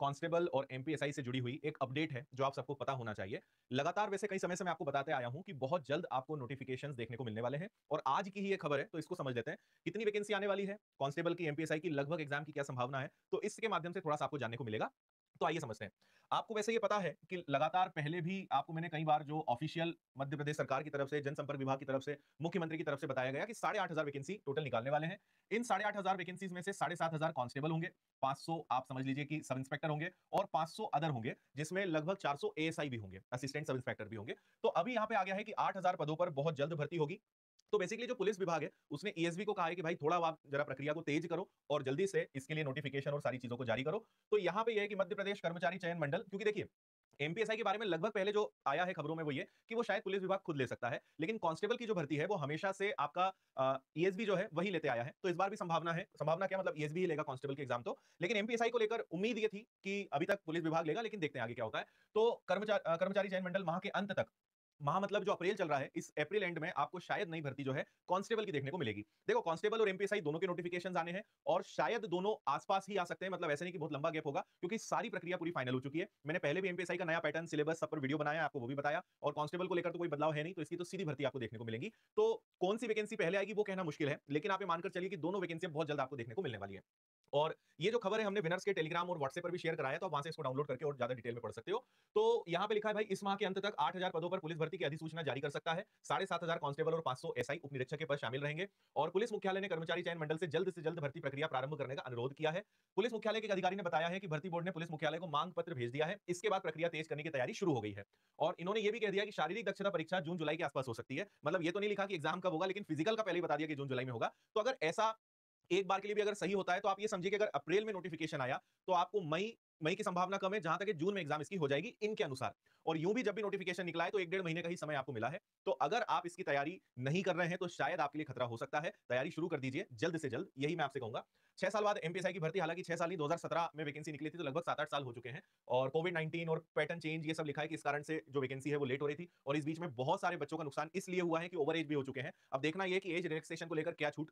Constable और MPSI से जुड़ी हुई एक अपडेट है जो आप सबको पता होना चाहिए। लगातार वैसे कई समय से मैं आपको बताते आया हूं कि बहुत जल्द आपको नोटिफिकेशंस देखने को मिलने वाले हैं और आज की ही ये खबर है, तो इसको समझ लेते हैं। कितनी वैकेंसी आने वाली है, कांस्टेबल की, एमपीएसआई की, लगभग एग्जाम की क्या संभावना है, तो इसके माध्यम से थोड़ा सा आपको जानने को मिलेगा। तो आइए समझते हैं। आपको वैसे ये पता है कि लगातार पहले भी आपको मैंने कई बार जो ऑफिशियल मध्य प्रदेश सरकार की तरफ से, जनसंपर्क विभाग की तरफ से, मुख्यमंत्री की तरफ से बताया गया कि 8,500 वैकेंसी टोटल निकालने वाले हैं। इन 8,500 वैकेंसीज में से 7,500 कांस्टेबल होंगे, 500 आप समझ लीजिए कि सब इंस्पेक्टर होंगे और 500 अदर होंगे, जिसमें लगभग 400 एएसआई भी होंगे, असिस्टेंट सब इंस्पेक्टर भी होंगे। तो अभी यहां पे आ गया है कि 8,000 पदों पर बहुत जल्द भर्ती होगी। तो बेसिकली जो पुलिस विभाग है उसने ईएसबी को कहा है कि भाई थोड़ा आप जरा प्रक्रिया को तेज करो और जल्दी से इसके लिए नोटिफिकेशन और सारी चीजों को जारी करो। तो यहां पे यह है कि मध्य प्रदेश कर्मचारी चयन मंडल, क्योंकि देखिए एमपीएसआई के बारे में लगभग पहले जो आया है खबरों में वो ये कि वो शायद पुलिस विभाग खुद ले सकता है, लेकिन कांस्टेबल की जो भर्ती है वो हमेशा से आपका ईएसबी जो है वही लेते आया है। तो इस बार भी संभावना है, संभावना क्या मतलब ईएसबी ही लेगा कांस्टेबल के एग्जाम तो, लेकिन एमपीएसआई को लेकर उम्मीद ये थी कि अभी तक पुलिस विभाग लेगा, लेकिन देखते हैं आगे क्या होता है। तो कर्मचारी चयन मंडल माह के अंत तक, माह मतलब जो अप्रैल चल रहा है, इस अप्रैल एंड में आपको शायद नई भर्ती जो है कांस्टेबल की देखने को मिलेगी। देखो कांस्टेबल और एमपीएसआई दोनों के नोटिफिकेशंस आने हैं और शायद दोनों आसपास ही आ सकते हैं, मतलब ऐसे नहीं कि बहुत लंबा गैप होगा, क्योंकि सारी प्रक्रिया पूरी फाइनल हो चुकी है। मैंने पहले भी एमपीएसआई का नया पैटर्न, सिलेबस सब पर वीडियो बनाया है, आपको वो भी बताया, और कांस्टेबल को लेकर तो कोई बदलाव है नहीं, तो इसकी तो सीधी भर्ती आपको देखने को मिलेगी। तो कौन सी वैकेंसी पहले आएगी वो कहना मुश्किल है, लेकिन आप ये मानकर चलिए कि दोनों वैकेंसी बहुत जल्द आपको देखने को मिलने वाली है। और ये जो खबर है हमने विनर्स के टेलीग्राम और व्हाट्सएप पर भी शेयर कराया, तो आप वहां से इसको डाउनलोड करके और ज्यादा डिटेल में पढ़ सकते हो। तो यहाँ पे लिखा है भाई इस माह के अंत तक 8,000 पदों पर पुलिस भर्ती की अधिसूचना जारी कर सकता है। 7,500 कांस्टेबल और 500 एसआई उप निरीक्षक के पद शामिल रहेंगे। और पुलिस मुख्यालय ने कर्मचारी चयन मंडल से जल्द भर्ती प्रक्रिया प्रारंभ करने का अनुरोध किया है। पुलिस मुख्यालय के अधिकारी ने बताया है कि भर्ती बोर्ड ने पुलिस मुख्यालय को मांग पत्र भेज दिया है, इसके बाद प्रक्रिया तेज करने की तैयारी शुरू हो गई है। और इन्होंने ये भी कह दिया कि शारीरिक दक्षता परीक्षा जून जुलाई के आसपास हो सकती है। मतलब ये तो नहीं लिखा कि एग्जाम कब होगा, लेकिन फिजिकल का पहले ही बता दिया कि जून जुलाई में होगा। तो अगर ऐसा एक बार के लिए भी अगर सही होता है, तो आप ये समझिए कि अगर अप्रैल में नोटिफिकेशन आया तो आपको मई मई की संभावना कम है, जहां तक कि जून में एग्जाम इसकी हो जाएगी इनके अनुसार। और यूं भी जब भी नोटिफिकेशन निकला है तो 1 डेढ़ महीने का ही समय आपको मिला है। तो अगर आप इसकी तैयारी नहीं कर रहे हैं तो शायद आपके लिए खतरा हो सकता है। तैयारी शुरू कर दीजिए जल्द से जल्द, यही मैं आपसे कहूंगा। 6 साल बाद एमपीएसआई की भर्ती, हालांकि 6 साल नहीं, 2017 में वैकेंसी निकली थी, तो लगभग 7-8 साल हो चुके हैं। और कोविड-19 और पैटर्न चेंज ये सब लिखा है कि इस कारण से जो वैकेंसी है वो लेट हो रही थी, और इस बीच में बहुत सारे बच्चों का नुकसान इसलिए हुआ है कि ओवर एज भी हो चुके हैं। अब देखना यह कि एज रिलैक्सेशन को लेकर क्या छूट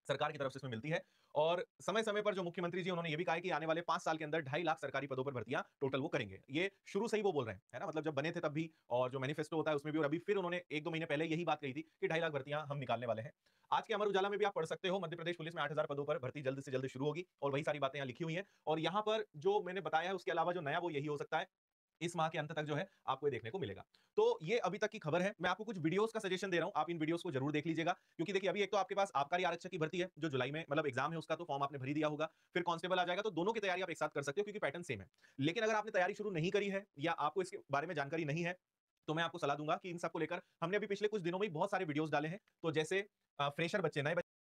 सरकार की तरफ से इसमें मिलती है। और समय समय पर जो मुख्यमंत्री जी उन्होंने ये भी कहा है कि आने वाले 5 साल के अंदर 2.5 लाख सरकारी पदों पर भर्तियां टोटल वो करेंगे। ये शुरू से ही वो बोल रहे हैं, है ना, मतलब जब बने थे तब भी, और जो मैनिफेस्टो होता है उसमें भी, और अभी फिर उन्होंने 1-2 महीने पहले यही बात कही थी कि 2.5 लाख भर्तियां हम निकालने वाले हैं। आज के अमर उजाला में भी आप पढ़ सकते हो, मध्य प्रदेश पुलिस में 8,000 पदों पर भर्ती जल्द से जल्द शुरू होगी, और वही सारी बातें यहाँ लिखी हुई हैं। और यहाँ पर जो मैंने बताया है उसके अलावा जो नया वो यही हो सकता है, इस माह के अंत तक जो है आपको ये देखने को मिलेगा। तो ये अभी तक की खबर है। मैं आपको कुछ वीडियोस का सजेशन दे रहा हूं, आप इन वीडियोस को जरूर देख लीजिएगा, क्योंकि देखिए अभी एक तो आपके पास आबकारी आरक्षक की भर्ती है जो जुलाई में, मतलब एग्जाम है उसका, तो फॉर्म आपने भरी दिया होगा। फिर कांस्टेबल आ जाएगा, तो दोनों की तैयारी आप एक साथ कर सकते हो क्योंकि पैटर्न सेम है। लेकिन अगर आपने तैयारी शुरू नहीं करी है या आपको इसके बारे में जानकारी नहीं है, तो मैं आपको सलाह दूंगा कि इन सबको लेकर हमने अभी पिछले कुछ दिनों में बहुत सारे वीडियोस डाले हैं। तो जैसे फ्रेशर बच्चे, नए